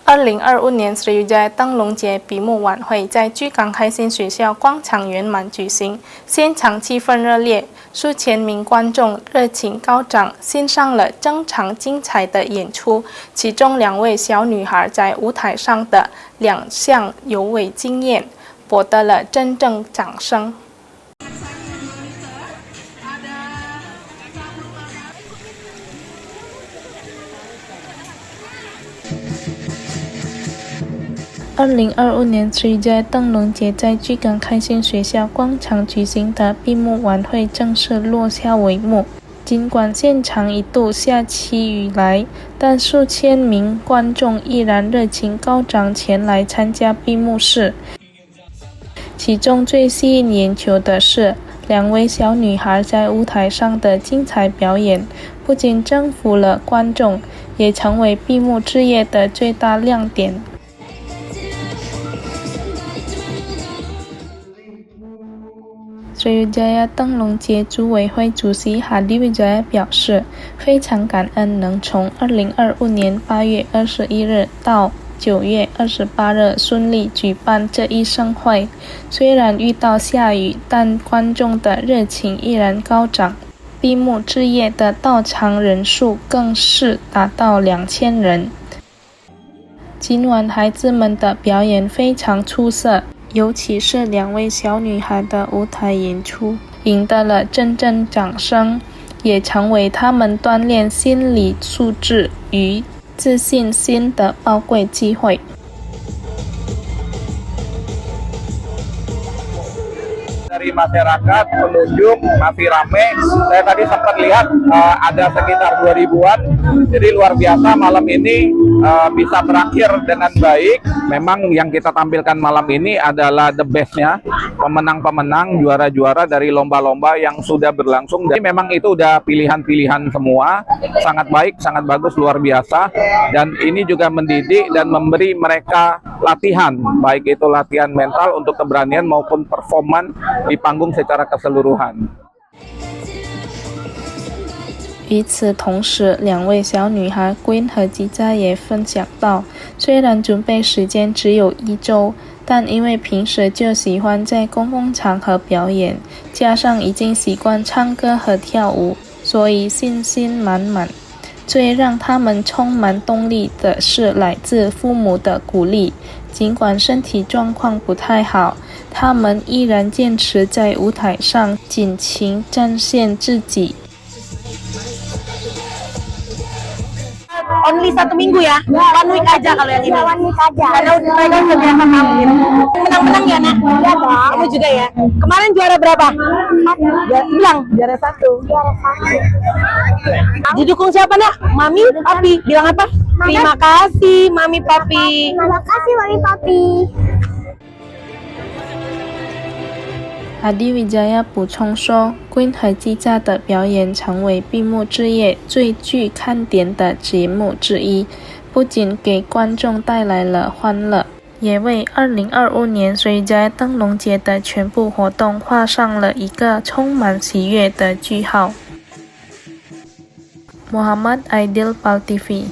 2025年Sriwijaya灯笼节闭幕晚会在巨港开心学校广场圆满举行，现场气氛热烈，数千名观众热情高涨，欣赏了整场精彩的演出。其中2位小女孩在舞台上的亮相尤为惊艳，博得了真正掌声。2025年Sriwijaya灯笼节在巨港开心学校广场举行的闭幕晚会正式落下帷幕。尽管现场一度下起雨来，但数千名观众依然热情高涨前来参加闭幕式。其中最吸引眼球的是2位小女孩在舞台上的精彩表演，不仅征服了观众，也成为闭幕之夜的最大亮点。Sriwijaya灯笼节组委会主席Hadi Wijaya表示，非常感恩能从2025年8月21日到9月28日顺利举办这一盛会。虽然遇到下雨，但观众的热情依然高涨。闭幕之夜的到场人数更是达到2000人。今晚孩子们的表演非常出色，尤其是2位小女孩的舞台演出，赢得了阵阵掌声，也成为她们锻炼心理素质与自信心的宝贵机会。Dari masyarakat, pengunjung masih ramai. Saya tadi sempat lihat ada sekitar 2000-an. Jadi luar biasa malam ini bisa berakhir dengan baik. Memang yang kita tampilkan malam ini adalah the best-nya, pemenang-pemenang, juara-juara dari lomba-lomba yang sudah berlangsung. Jadi memang itu udah pilihan-pilihan semua, sangat baik, sangat bagus, luar biasa. Dan ini juga mendidik dan memberi mereka latihan, baik itu latihan mental untuk keberanian maupun performan di panggung secara keseluruhan。与此同时，2位小女孩 Queen 和吉佳也分享到，虽然准备时间只有1周，但因为平时就喜欢在公共场合表演，加上已经习惯唱歌和跳舞，所以信心满满。最让他们充满动力的是来自父母的鼓励，尽管身体状况不太好，他们依然坚持在舞台上尽情展现自己。Only 1 minggu ya, one week aja kalau yang ini. One week aja. Karena mereka udah biasa tampil. Menang-menang ya nak? Iya dong. Kamu juga ya. Kemarin juara berapa? 1. Bilang juara 1. Juara 1. Didukung siapa nak? Mami, papi. Bilang apa? Terima kasih, mami, papi. Terima kasih, mami, papi. Hadi Wijaya 补充说 ，Queen 和吉佳的表演成为闭幕之夜最具看点的节目之一，不仅给观众带来了欢乐，也为2025年Sriwijaya灯笼节的全部活动画上了一个充满喜悦的句号。Muhammad Aidil Pal TV